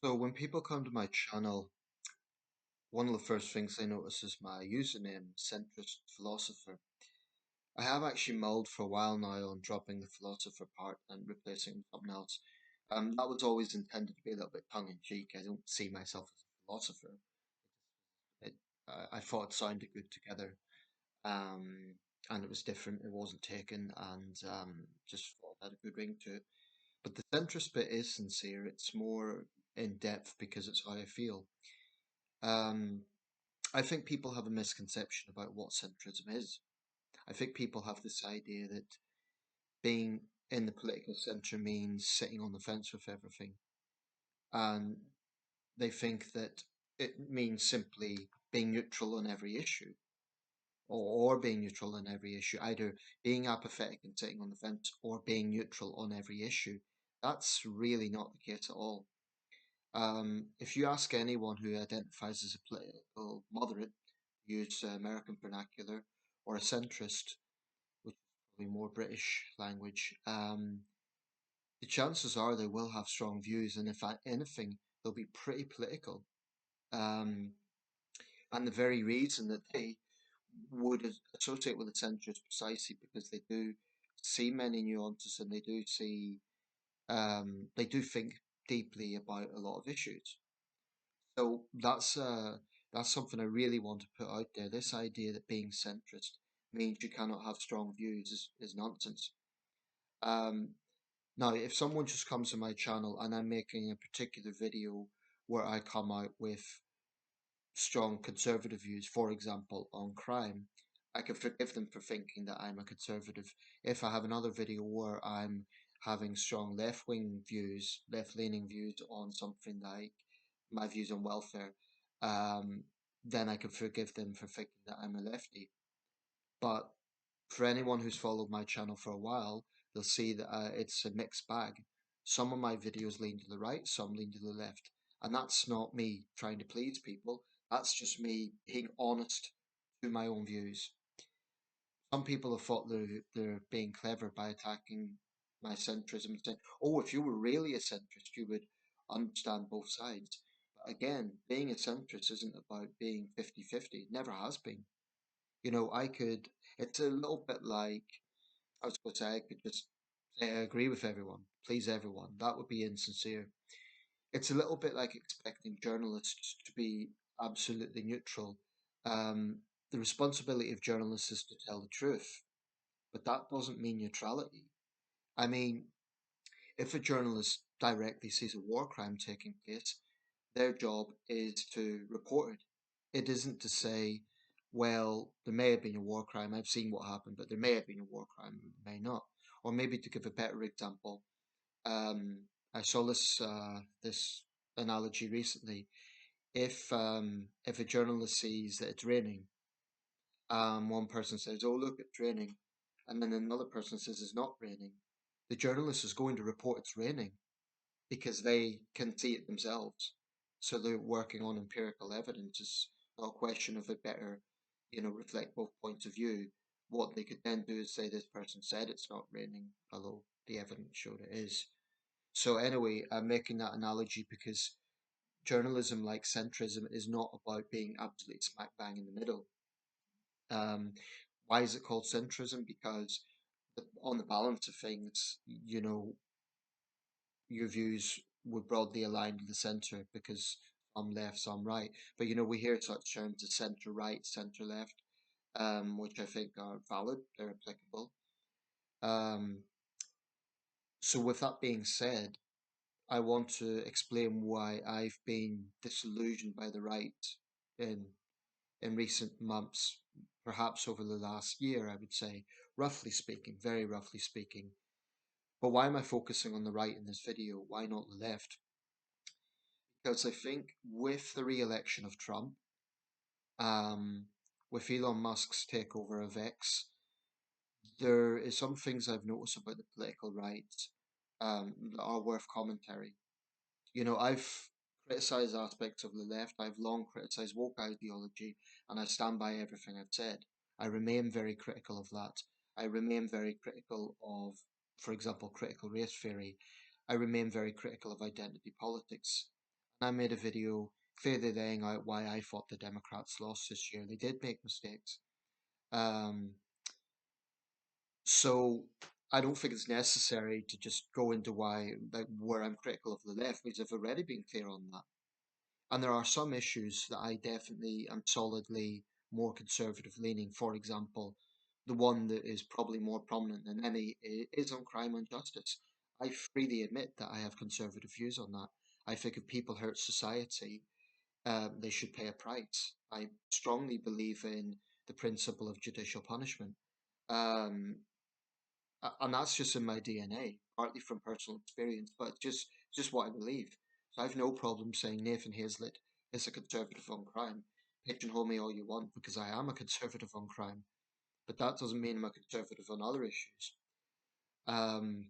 So when people come to my channel, one of the first things they notice is my username, centrist philosopher. I have actually mulled for a while now on dropping the philosopher part and replacing it with something else. That was always intended to be a little bit tongue in cheek. I don't see myself as a philosopher. It, I thought it sounded good together, um, and it was different. It wasn't taken, and just thought it had a good ring to it. But the centrist bit is sincere. It's more in depth because it's how I feel. Um, I think people have a misconception about what centrism is. I think people have this idea that being in the political centre means sitting on the fence with everything. And they think that it means simply being neutral on every issue, or being neutral on every issue, either being apathetic and sitting on the fence or being neutral on every issue. That's really not the case at all. If you ask anyone who identifies as a political moderate, use American vernacular, or a centrist, which is probably more British language, the chances are they will have strong views, and if anything, they'll be pretty political. Um, and the very reason that they would associate with a centrist precisely because they do see many nuances and they do think deeply about a lot of issues. So that's something I really want to put out there. This idea that being centrist means you cannot have strong views is nonsense. Um, Now, if someone just comes to my channel and I'm making a particular video where I come out with strong conservative views, for example, on crime, I can forgive them for thinking that I'm a conservative. If I have another video where I'm having strong left-wing views, left-leaning views on something like my views on welfare, um, then I can forgive them for thinking that I'm a lefty. But for anyone who's followed my channel for a while, they'll see that it's a mixed bag. Some of my videos lean to the right, some lean to the left. And that's not me trying to please people. That's just me being honest to my own views. Some people have thought they're being clever by attacking my centrism and saying, oh, if you were really a centrist, you would understand both sides. But again, being a centrist isn't about being 50-50. It never has been. It's a little bit like, I was going to say, I could just say I agree with everyone, please everyone. That would be insincere. It's a little bit like expecting journalists to be absolutely neutral. Um, the responsibility of journalists is to tell the truth, but that doesn't mean neutrality. I mean, if a journalist directly sees a war crime taking place, their job is to report it. It isn't to say, well, there may have been a war crime, I've seen what happened, but there may have been a war crime, may not. Or maybe to give a better example, um, I saw this analogy recently. If a journalist sees that it's raining, one person says, "Oh, look, it's raining," and then another person says it's not raining, the journalist is going to report it's raining because they can see it themselves. So they're working on empirical evidence. It's not a question of it better, reflect both points of view. What they could then do is say this person said it's not raining, although the evidence showed it is. So anyway, I'm making that analogy because journalism, like centrism, is not about being absolutely smack bang in the middle. Um, why is it called centrism? Because on the balance of things, your views would broadly align to the centre because some left, some right. But we hear such terms as centre right, centre left, which I think are valid, they're applicable. Um, so with that being said, I want to explain why I've been disillusioned by the right in in recent months, perhaps over the last year, I would say, roughly speaking, very roughly speaking. But why am I focusing on the right in this video? Why not the left? Because I think with the re-election of Trump, um, with Elon Musk's takeover of X, there is some things I've noticed about the political right that are worth commentary. I've criticized aspects of the left. I've long criticized woke ideology, and I stand by everything I've said. I remain very critical of that. I remain very critical of, for example, critical race theory. I remain very critical of identity politics. And I made a video clearly laying out why I thought the Democrats lost this year. They did make mistakes. Um, so I don't think it's necessary to just go into why, like, where I'm critical of the left, because I've already been clear on that. And there are some issues that I definitely am solidly more conservative leaning. For example, the one that is probably more prominent than any is on crime and justice. I freely admit that I have conservative views on that. I think if people hurt society, they should pay a price. I strongly believe in the principle of judicial punishment. Um, and that's just in my DNA, partly from personal experience, but it's just what I believe. So I've no problem saying Nathan Hazlitt is a conservative on crime. Pigeonhole me all you want because I am a conservative on crime, but that doesn't mean I'm a conservative on other issues. Um,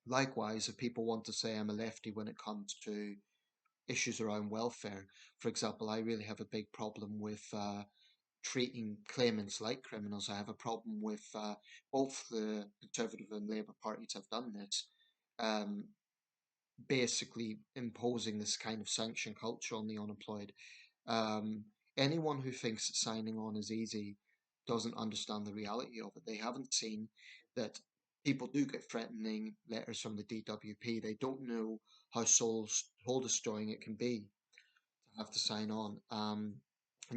Likewise, if people want to say I'm a lefty when it comes to issues around welfare, for example, I really have a big problem with treating claimants like criminals. I have a problem with both the Conservative and Labour parties have done this, um, basically imposing this kind of sanction culture on the unemployed. Um, Anyone who thinks that signing on is easy doesn't understand the reality of it. They haven't seen that people do get threatening letters from the DWP. They don't know how soul destroying it can be to have to sign on. And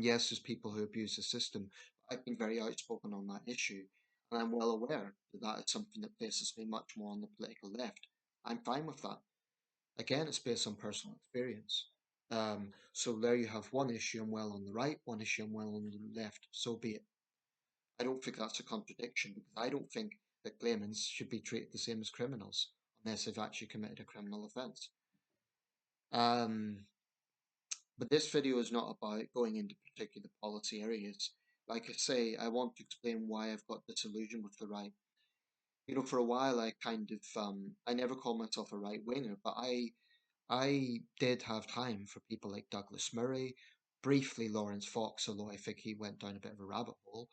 yes, there's people who abuse the system. I've been very outspoken on that issue, and I'm well aware that that is something that places me much more on the political left. I'm fine with that. Again, it's based on personal experience. So there you have one issue I'm well on the right, one issue I'm well on the left. So be it. I don't think that's a contradiction because I don't think that claimants should be treated the same as criminals unless they've actually committed a criminal offence. Um, But this video is not about going into particular policy areas. Like I say, I want to explain why I've got disillusioned with the right. For a while I kind of I never called myself a right winger, but I did have time for people like Douglas Murray, briefly Lawrence Fox, although I think he went down a bit of a rabbit hole.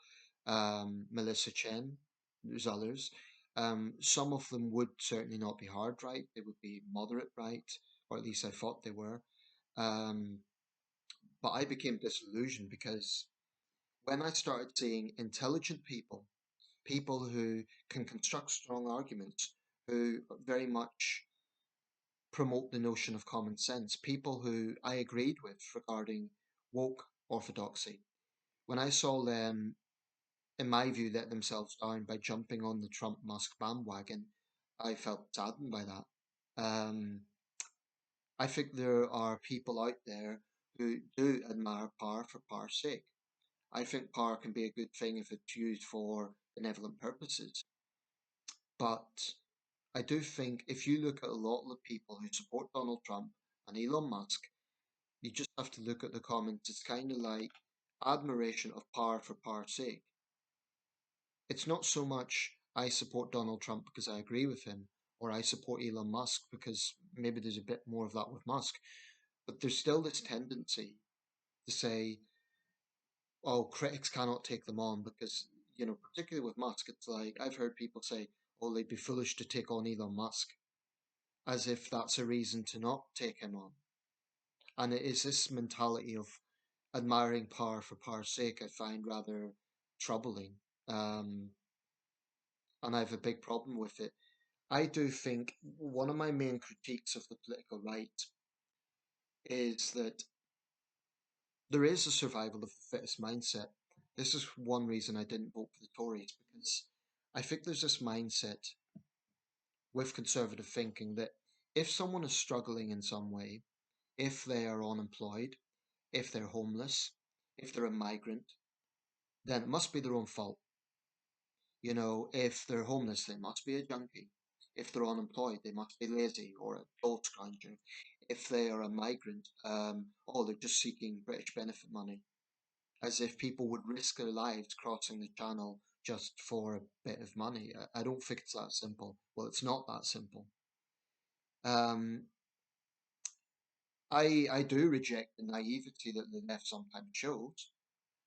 Melissa Chen, there's others. Some of them would certainly not be hard right; they would be moderate right, or at least I thought they were. Um, but I became disillusioned because when I started seeing intelligent people, people who can construct strong arguments, who very much promote the notion of common sense, people who I agreed with regarding woke orthodoxy, when I saw them, in my view, let themselves down by jumping on the Trump-Musk bandwagon, I felt saddened by that. Um, I think there are people out there who do admire power for power's sake. I think power can be a good thing if it's used for benevolent purposes. But I do think if you look at a lot of the people who support Donald Trump and Elon Musk, you just have to look at the comments. It's kind of like admiration of power for power's sake. It's not so much I support Donald Trump because I agree with him, or I support Elon Musk because maybe there's a bit more of that with Musk. But there's still this tendency to say, oh, critics cannot take them on because, particularly with Musk, it's like I've heard people say, oh, they'd be foolish to take on Elon Musk, as if that's a reason to not take him on. And it is this mentality of admiring power for power's sake I find rather troubling. Um, and I have a big problem with it. I do think one of my main critiques of the political right is that there is a survival of the fittest mindset. This is one reason I didn't vote for the Tories because I think there's this mindset with conservative thinking that if someone is struggling in some way, if they are unemployed, if they're homeless, if they're a migrant, then it must be their own fault. If they're homeless, they must be a junkie. If they're unemployed, they must be lazy or a gold scrounger. If they are a migrant, oh, they're just seeking British benefit money, as if people would risk their lives crossing the channel just for a bit of money. I don't think it's that simple. Well, it's not that simple. Um, I do reject the naivety that the left sometimes shows.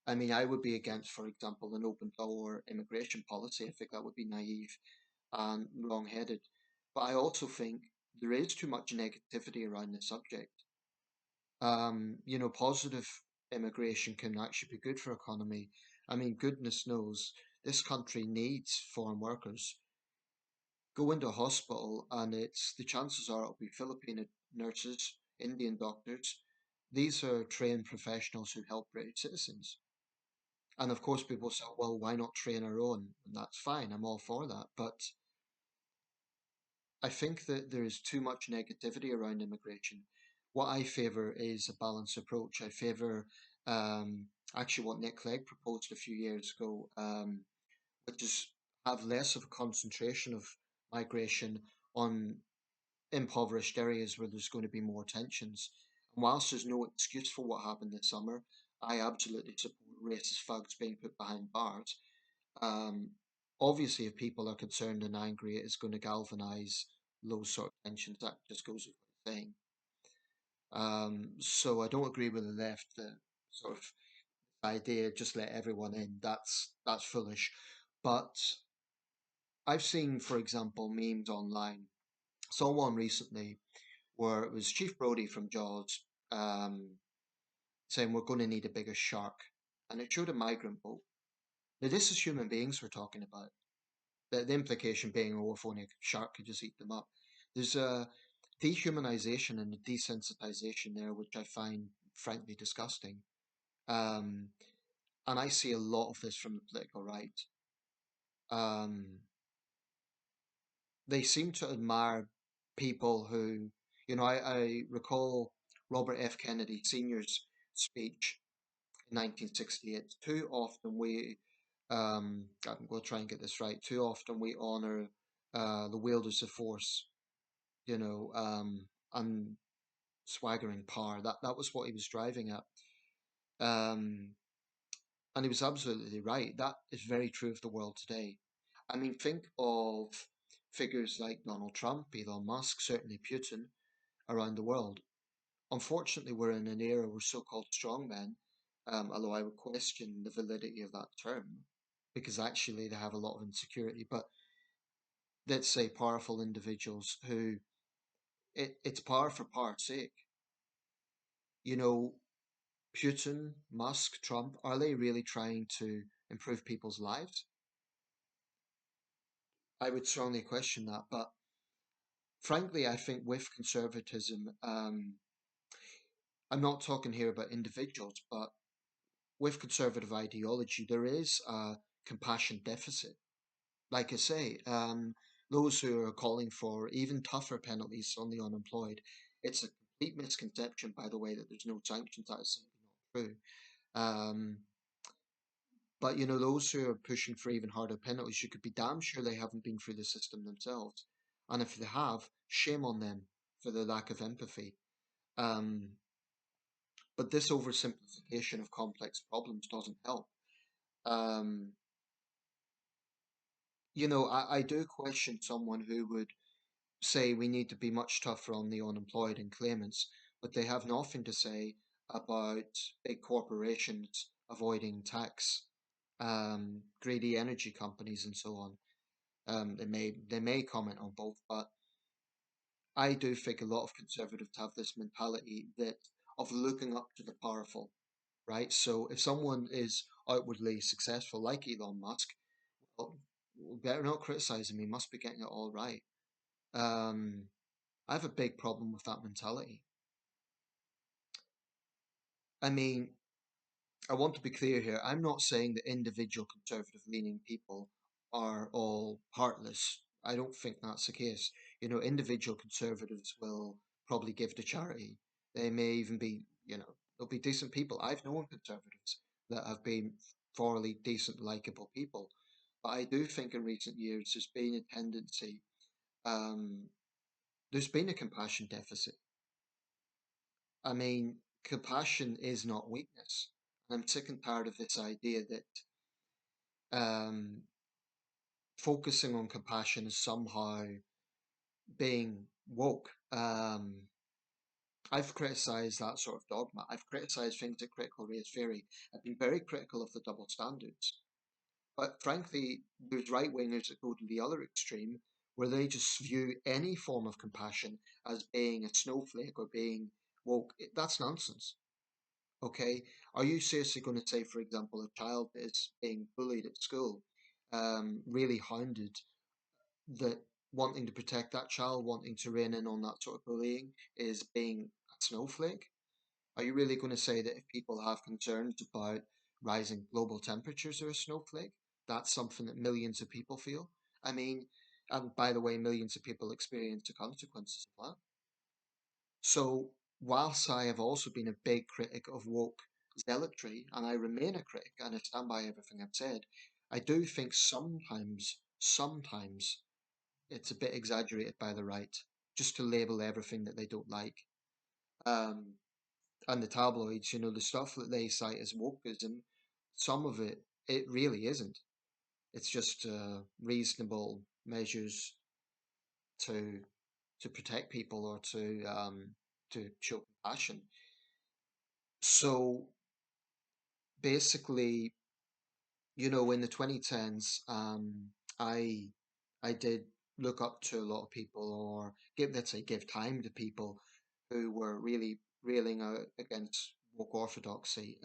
I mean, I would be against, for example, an open door immigration policy. I think that would be naive and wrong-headed. But I also think there is too much negativity around the subject. Positive immigration can actually be good for economy. I mean, goodness knows this country needs foreign workers. Go into a hospital and it's the chances are it'll be Filipino nurses, Indian doctors. These are trained professionals who help British citizens. And of course, people say, well, why not train our own? And that's fine. I'm all for that. But I think that there is too much negativity around immigration. What I favour is a balanced approach. I favour actually what Nick Clegg proposed a few years ago, which is have less of a concentration of migration on impoverished areas where there's going to be more tensions. And whilst there's no excuse for what happened this summer, I absolutely support racist thugs being put behind bars. Um, Obviously, if people are concerned and angry, it is going to galvanise those sort of tensions. That just goes without saying. So I don't agree with the left. The sort of idea just let everyone in. That's foolish. But I've seen, for example, memes online. Saw one recently where it was Chief Brody from Jaws saying we're going to need a bigger shark, and it showed a migrant boat. Now this is human beings we're talking about. The implication being, oh, if only a shark could just eat them up. There's a dehumanization and a desensitization there, which I find frankly disgusting. Um, and I see a lot of this from the political right. Um, they seem to admire people who, I recall Robert F. Kennedy Sr.'s speech in 1968. Too often I'm going to try and get this right, too often we honor the wielders of force, and swaggering power. That was what he was driving at. Um, and he was absolutely right. That is very true of the world today. I mean, think of figures like Donald Trump, Elon Musk, certainly Putin around the world. Unfortunately, we're in an era where so-called strongmen, although I would question the validity of that term, because actually they have a lot of insecurity. But let's say powerful individuals who it's power for power's sake. You know, Putin, Musk, Trump, are they really trying to improve people's lives? I would strongly question that. But frankly, I think with conservatism, I'm not talking here about individuals, but with conservative ideology, there is a compassion deficit. Like I say, those who are calling for even tougher penalties on the unemployed, it's a complete misconception, by the way, that there's no sanctions. That is simply not true. Um, but those who are pushing for even harder penalties, you could be damn sure they haven't been through the system themselves. And if they have, shame on them for their lack of empathy. Um, but this oversimplification of complex problems doesn't help. Um, I do question someone who would say we need to be much tougher on the unemployed and claimants, but they have nothing to say about big corporations avoiding tax, greedy energy companies, and so on. They may comment on both, but I do think a lot of conservatives have this mentality that of looking up to the powerful, right? So if someone is outwardly successful, like Elon Musk, well, we better not criticize him. He must be getting it all right. Um, I have a big problem with that mentality. I mean, I want to be clear here. I'm not saying that individual conservative leaning people are all heartless. I don't think that's the case. Individual conservatives will probably give to charity. They may even be, they'll be decent people. I've known conservatives that have been thoroughly decent, likable people. But I do think in recent years there's been a tendency, um, there's been a compassion deficit. I mean, compassion is not weakness. I'm sick and tired of this idea that um, focusing on compassion is somehow being woke. I've criticized that sort of dogma. I've criticized things like critical race theory. I've been very critical of the double standards. But frankly, there's right wingers that go to the other extreme where they just view any form of compassion as being a snowflake or being woke, that's nonsense. Okay, are you seriously going to say, for example, a child that is being bullied at school, really hounded, that wanting to protect that child, wanting to rein in on that sort of bullying, is being a snowflake? Are you really going to say that if people have concerns about rising global temperatures are a snowflake? That's something that millions of people feel. I mean, and by the way, millions of people experience the consequences of that. So, whilst I have also been a big critic of woke zealotry, and I remain a critic and I stand by everything I've said, I do think sometimes it's a bit exaggerated by the right, just to label everything that they don't like. Um, and the tabloids, the stuff that they cite as wokeism, some of it, it really isn't. It's just reasonable measures to to protect people or to show compassion. So basically, in the 2010s, I I did look up to a lot of people, or let's say, give time to people who were really railing out against woke orthodoxy.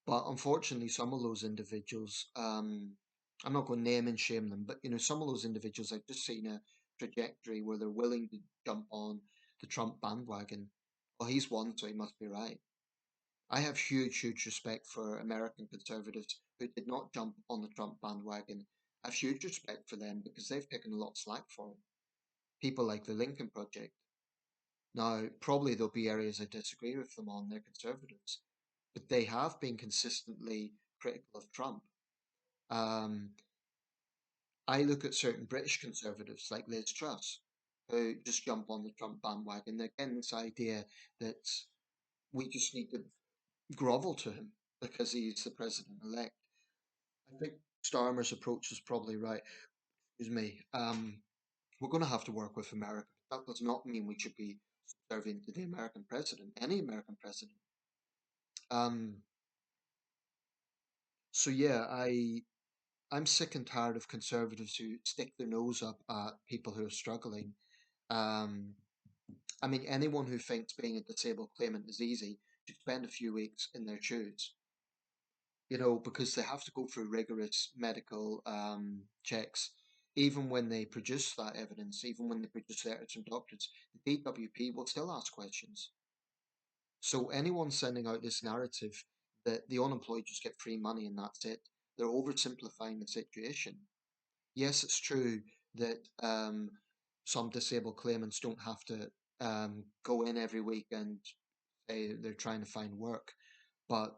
But unfortunately, some of those individuals, I'm not going to name and shame them, but some of those individuals, I've just seen a trajectory where they're willing to jump on the Trump bandwagon. Well, he's won, so he must be right. I have huge respect for American conservatives who did not jump on the Trump bandwagon. I have huge respect for them because they've taken a lot of slack for it. People like the Lincoln Project. Now, probably there'll be areas I disagree with them on, they're conservatives, but they have been consistently critical of Trump. Um, I look at certain British conservatives like Liz Truss, who just jump on the Trump bandwagon. Again, this idea that we just need to grovel to him because he's the president elect. I think Starmer's approach is probably right. Excuse me. We're going to have to work with America. That does not mean we should be subservient to the American president, any American president. Um, so yeah, I'm sick and tired of conservatives who stick their nose up at people who are struggling. Um, I mean, anyone who thinks being a disabled claimant is easy should spend a few weeks in their shoes. Because they have to go through rigorous medical checks. Even when they produce that evidence, even when they produce letters from doctors, the DWP will still ask questions. So anyone sending out this narrative that the unemployed just get free money and that's it, they're oversimplifying the situation. Yes, it's true that some disabled claimants don't have to go in every week and say they're trying to find work, but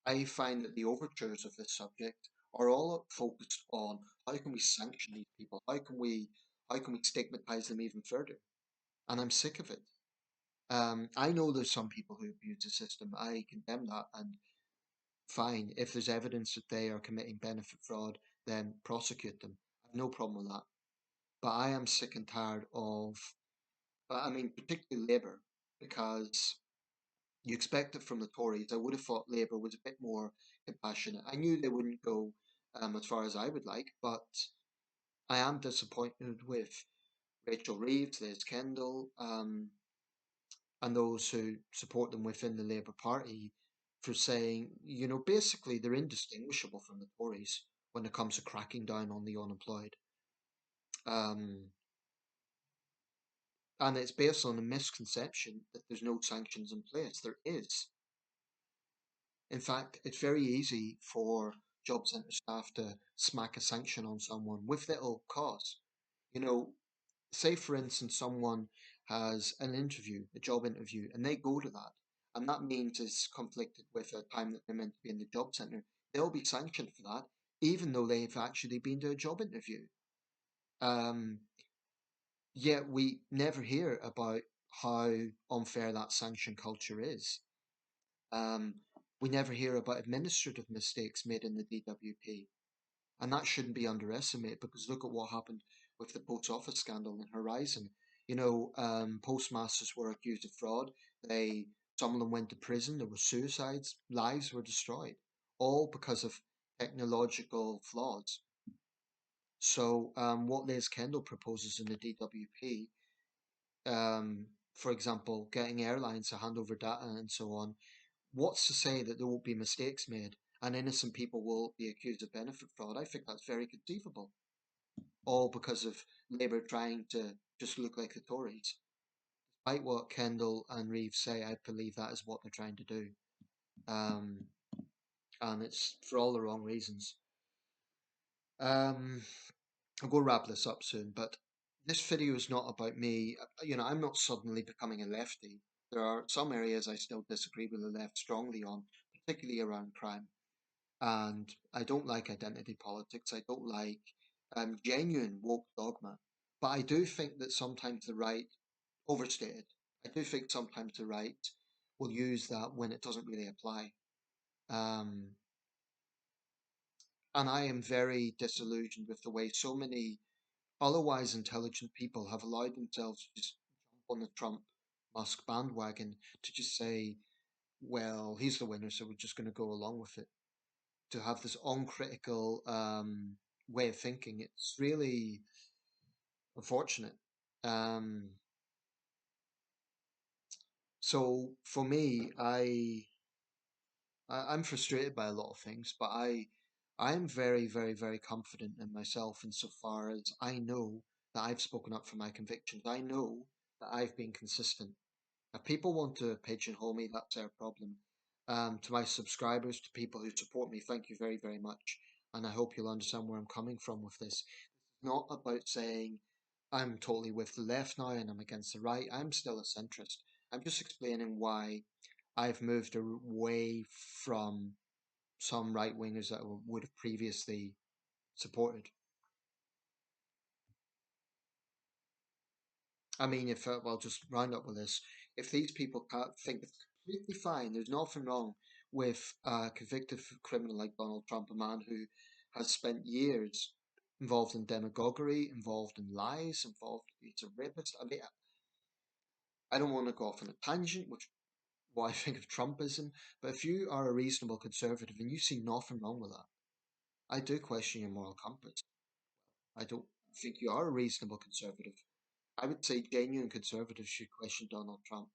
I find that the overtures of this subject are all focused on how can we sanction these people? How can we stigmatize them even further? And I'm sick of it. I know there's some people who abuse the system. I condemn that, and fine. If there's evidence that they are committing benefit fraud, then prosecute them. I have no problem with that. But I am sick and tired of, I mean, particularly Labour, because you expect it from the Tories. I would have thought Labour was a bit more compassionate. I knew they wouldn't go as far as I would like, but I am disappointed with Rachel Reeves, Liz Kendall, and those who support them within the Labour Party for saying, basically they're indistinguishable from the Tories when it comes to cracking down on the unemployed. Um, and it's based on a misconception that there's no sanctions in place. There is. In fact, it's very easy for job centre staff to smack a sanction on someone with little cause. You know, say for instance, someone has an interview, a job interview, and they go to that, and that means it's conflicted with a time that they're meant to be in the job centre. They'll be sanctioned for that, even though they've actually been to a job interview. Um, Yet we never hear about how unfair that sanction culture is. Um, we never hear about administrative mistakes made in the DWP. And that shouldn't be underestimated because look at what happened with the post office scandal in Horizon. Postmasters were accused of fraud. Some of them went to prison. There were suicides. Lives were destroyed, all because of technological flaws. So, what Liz Kendall proposes in the DWP for example, getting airlines to hand over data and so on, what's to say that there won't be mistakes made and innocent people will be accused of benefit fraud? I think that's very conceivable, all because of Labour trying to just look like the Tories. Despite what Kendall and Reeves say, I believe that is what they're trying to do. Um, and it's for all the wrong reasons. Um, I'll go wrap this up soon, but this video is not about me. I'm not suddenly becoming a lefty. There are some areas I still disagree with the left strongly on, particularly around crime. And I don't like identity politics. I don't like genuine woke dogma. But I do think that sometimes the right, overstated, I do think sometimes the right will use that when it doesn't really apply. Um, and I am very disillusioned with the way so many otherwise intelligent people have allowed themselves to just jump on the Trump-Musk bandwagon to just say, well, he's the winner, so we're just going to go along with it. To have this uncritical way of thinking, it's really unfortunate. Um, so for me, I'm frustrated by a lot of things, but I'm very, very, very confident in myself insofar as I know that I've spoken up for my convictions. I know that I've been consistent. If people want to pigeonhole me, that's their problem. To my subscribers, to people who support me, thank you very, very much. And I hope you'll understand where I'm coming from with this. It's not about saying I'm totally with the left now and I'm against the right. I'm still a centrist. I'm just explaining why I've moved away from some right wingers that I would have previously supported. I mean, if well, just round up with this. If these people can't think it's completely fine, there's nothing wrong with a convicted criminal like Donald Trump, a man who has spent years involved in demagoguery, involved in lies, involved, he's a rapist. I mean, I don't want to go off on a tangent, which what I think of Trumpism, but if you are a reasonable conservative and you see nothing wrong with that, I do question your moral compass. I don't think you are a reasonable conservative. I would say genuine conservatives should question Donald Trump.